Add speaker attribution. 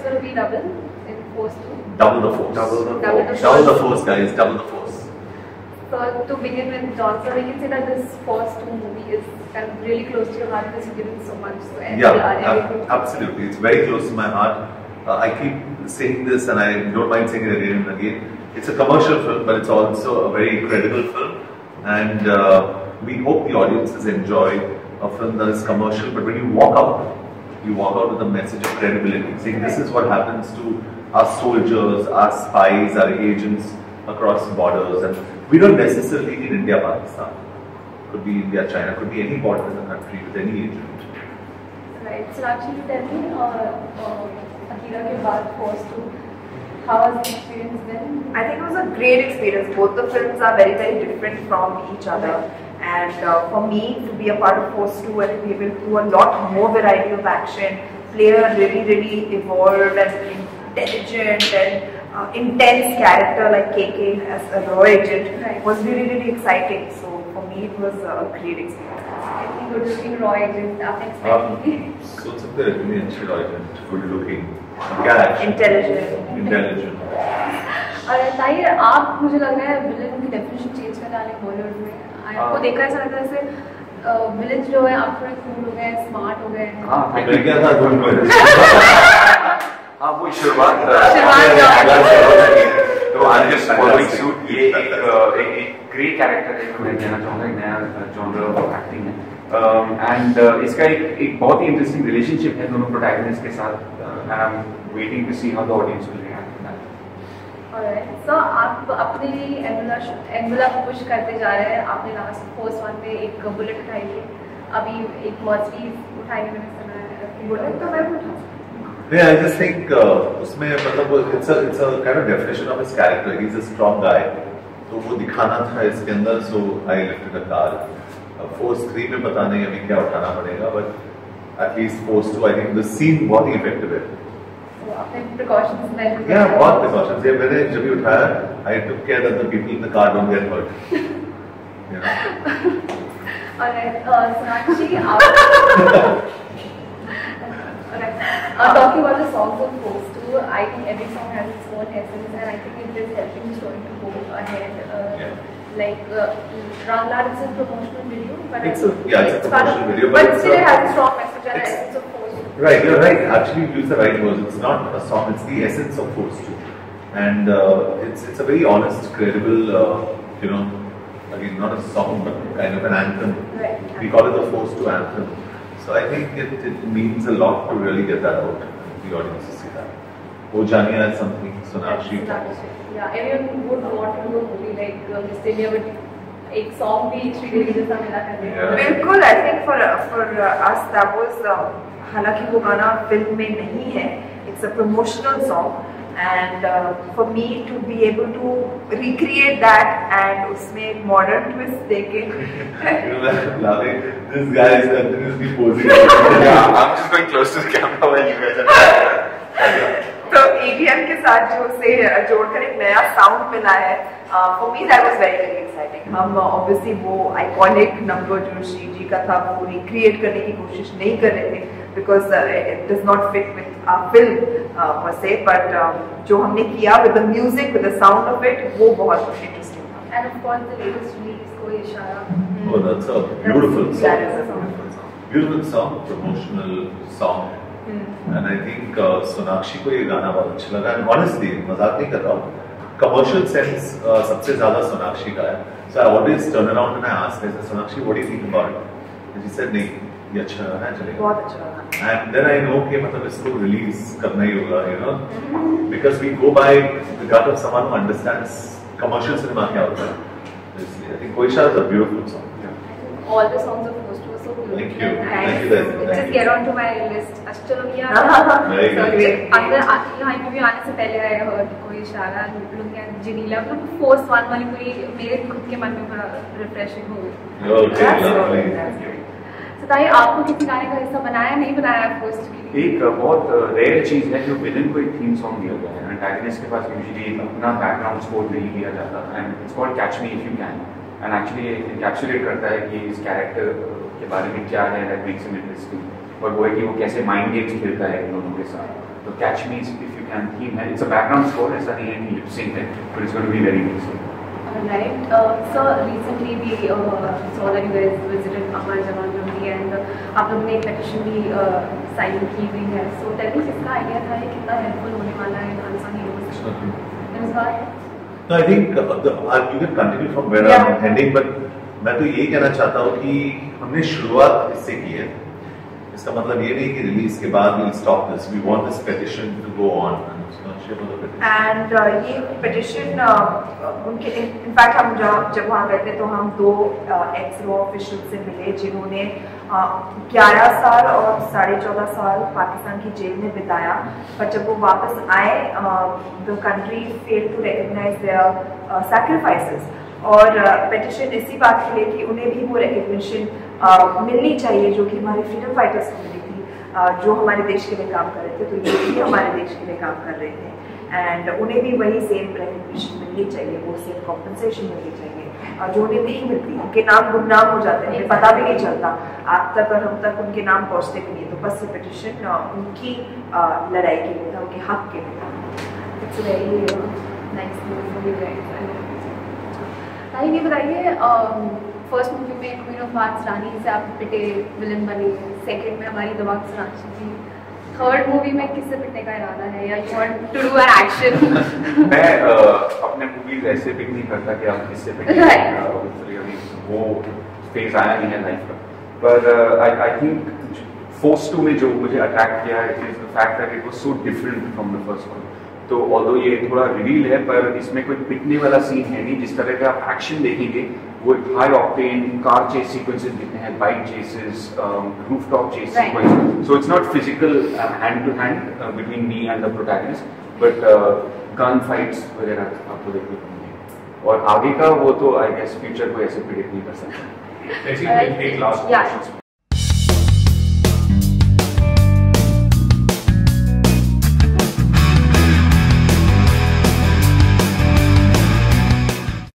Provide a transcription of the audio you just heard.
Speaker 1: going to be double in Force 2.
Speaker 2: Double the force. Double the force, guys. Double the force.
Speaker 1: So to begin with, Johnson, we can say that this Force 2 movie is kind of really close to your heart because you've given so much. So
Speaker 2: Absolutely. It's very close to my heart. I keep saying this, and I don't mind saying it again and again. It's a commercial film, but it's also a very credible film, and we hope the audiences enjoy a film that is commercial. But when you walk out with a message of credibility, saying this is what happens to our soldiers, our spies, our agents across borders, and we don't necessarily need India, Pakistan. Could be India, China, could be any border in the country with any agent.
Speaker 1: Right. So actually, tell me, Akira ke baad Force 2, how has the experience been?
Speaker 3: I think it was a great experience. Both the films are very, very different from each other. And for me, to be a part of Force 2 and to be able to do a lot more variety of action, play a really, really evolved and intelligent and intense character like KK as a raw agent was really, really exciting. So for me, it was a great experience.
Speaker 1: I think good looking raw agent, unexpectedly.
Speaker 2: So it's a really interesting agent, good looking, intelligent.
Speaker 1: और ताहिर, आप मुझे लग रहा है villain की definition change कर डाले बॉलीवुड में। आपको देखा ऐसा लगता है जैसे विलन जो है आप थोड़े कूल हो गए, स्मार्ट हो गए।
Speaker 2: मैं क्या था
Speaker 4: हाँ वो शुरुआत तो आज जस्ट फॉलोइंग सूट ये एक ग्रेट कैरेक्टर है जो मैं कहना चाहूँगा, एक नया जॉनर ऑफ एक्टिंग है एंड इसका एक बहुत ही इंटरेस्टिंग रिलेशनशिप है दोनों प्रोटैगनिस्ट के साथ and I am waiting to see how the audience will react to that.
Speaker 1: Alright, so आप अपनी एनवेलप पुश करते जा रहे हैं। आपने लास्ट Force 1 में एक बुलेट उठाई है, अभी एक मर्सिडीज उठाई मैंने सुना है। बुलेट तो मैं उठा
Speaker 2: Yeah, I just think उसमें मतलब it's a kind of definition of his character. He's a strong guy. तो वो दिखाना था इसके अंदर, so I lifted a car. Force 3 में पता नहीं अभी क्या उठाना पड़ेगा, but at least Force 2 I think the scene बहुत ही effective है.
Speaker 1: So आपने precautions में
Speaker 2: Yeah, बहुत precautions. ये मैंने जब भी उठाया, I took care that the people in the car don't get hurt. You know.
Speaker 1: Alright, Sonakshi, आप talking about the songs of Force 2, I think every song has its own essence, and I think it is helping the story to go ahead. Like Rang Lad is a promotional video, but
Speaker 2: it's a promotional video,
Speaker 1: but still it has a strong message and essence of Force 2.
Speaker 2: Right, you're right. Actually, you use the right words. It's not a song; it's the essence of Force 2, and it's a very honest, credible, again not a song but kind of an anthem.
Speaker 1: Right.
Speaker 2: We call it the Force 2 anthem. So I think it means a lot to really get that out and the audience to see that. Oh Janiya is something Sonakshi.
Speaker 1: Yeah, everyone would want to do a movie like Mr. India, but एक song भी श्रीदेवी जैसा मिला करने।
Speaker 3: बिल्कुल, I think for us that was हालांकि वो गाना film में नहीं है, it's a promotional song. And for me to be able to recreate that and उसमें modern twist देके
Speaker 2: this guy is continuously posing.
Speaker 4: Yeah, I'm just going close to the camera when you guys are.
Speaker 3: तो EDM के साथ जो से जोड़कर एक नया साउंड मिला है, for me that was very very exciting. हम obviously वो iconic number जो श्री जी का था वो recreate करने की कोशिश नहीं कर रहे थे because it does not fit with our film per se, but जो हमने किया with the music, with the sound of it, वो बहुत interesting था.
Speaker 1: And of course the latest release कोई इशारा.
Speaker 2: Oh, that's a beautiful song.
Speaker 3: That is a song.
Speaker 2: Beautiful song, promotional song. And I think Sonakshi को ये गाना बहुत अच्छा लगा. And honestly, मजाक नहीं कर रहा हूँ. Commercial sense सबसे ज़्यादा Sonakshi का है. So I always turn around and I ask her, Sonakshi, what do you think about it? And she said, नहीं, ये अच्छा गाना है, चलेगा.
Speaker 3: बहुत अच्छा गाना.
Speaker 2: And then I know कि मतलब इसको release करना ही होगा, you know, because we go by the gut of someone who understands commercial cinema क्या होता है. I think Koisha is a beautiful song.
Speaker 1: All the songs of Force 2 are so beautiful.
Speaker 2: Thank you.
Speaker 1: Nice.
Speaker 2: Thank you.
Speaker 1: Just get on to my list. अच्छा चलो ये अंदर यहाँ interview आने से पहले आया कोई इशारा लुक एट जिनीला, मतलब Force 1 वाली पूरी मेरे खुद के मन में बड़ा रिफ्रेशिंग हो गई.
Speaker 2: Okay,
Speaker 1: तो ताई आपको किसी गाने का हिस्सा बनाया नहीं बनाया Force 2 के लिए?
Speaker 4: एक बहुत रेयर चीज है जो विलन को एक थीम सॉन्ग दिया गया है. एंटागनिस्ट के पास यूजुअली अपना बैकग्राउंड स्कोर नहीं दिया जाता and it's called catch me if you can and actually encapsulate करता है कि इस कैरेक्टर के बारे में क्या है दैट मेक्स हिम इंटरेस्टिंग, और वो है कि वो कैसे माइंड गेम्स खेलता है इन दोनों के साथ. तो Catch Me If You Can theme है, it's a background score, ऐसा नहीं है कि lip sync है, but it's going to be very interesting.
Speaker 1: Right. So recently we saw that you guys visited Amar Jawan Movie and आप लोगों ने एक petition भी sign की हुई है. So tell me किसका idea था ये, कितना helpful होने वाला है unsung heroes?
Speaker 2: No, I think you can continue from where I'm ending, but मैं तो ये कहना चाहता हूँ कि हमने शुरुआत इससे की है. इसका मतलब ये नहीं कि रिलीज के बाद we'll stop this. We want this petition to go on.
Speaker 3: And ये petition उनके इनफैक्ट हम जब वहाँ गए थे तो हम 2 ex-Raw officials से मिले जिन्होंने 11 साल और 14.5 साल पाकिस्तान की जेल में बिताया, पर जब वो वापस आए the country failed to recognize their sacrifices. और petition इसी बात के लिए कि उन्हें भी वो recognition मिलनी चाहिए जो कि हमारे freedom fighters को मिली थी, जो हमारे देश के लिए काम कर रहे थे, तो ये भी हमारे देश के लिए काम कर रहे थे एंड उन्हें भी वही सेम रिकग्निशन मिलनी चाहिए, वो सेम कॉम्पनसेशन मिलनी चाहिए जो उन्हें नहीं मिलती. उनके नाम गुमनाम हो जाते हैं, पता भी नहीं चलता आज तक और हम तक उनके नाम पहुँचते भी नहीं. तो बस ये पिटिशन उनकी लड़ाई के लिए था, उनके हक के लिए था.
Speaker 1: It's very nice movie for you guys. ये बताइए फर्स्ट मूवी में क्वीन ऑफ हार्ट्स रानी से आप पिटे विलन बनी, सेकंड में हमारी दबंग रांची थी, थर्ड मूवी में किससे पिटने का इरादा है या you want to do an action? मैं
Speaker 4: अपने मूवीज ऐसे पिक नहीं करता कि आप किससे पिटेंगे, वो फेज आया नहीं है लाइफ का. पर आई थिंक फोर्स 2 में जो मुझे अट्रैक्ट किया है is the fact that it was so different from the first one. तो ऑल्दो ये थोड़ा रिवील है पर इसमें कोई पिटने वाला सीन है नहीं. जिस तरह का आप एक्शन देखेंगे वो high octane car chase sequences दिखते हैं, bike chases, rooftop chase sequence. So it's not physical hand to hand between me and the protagonist, but gun fights वगैरह आपको देखने को मिलेंगे. और आगे का वो तो आई गेस फ्यूचर को ऐसे प्रेडिक्ट नहीं कर सकते.
Speaker 1: एक लास्ट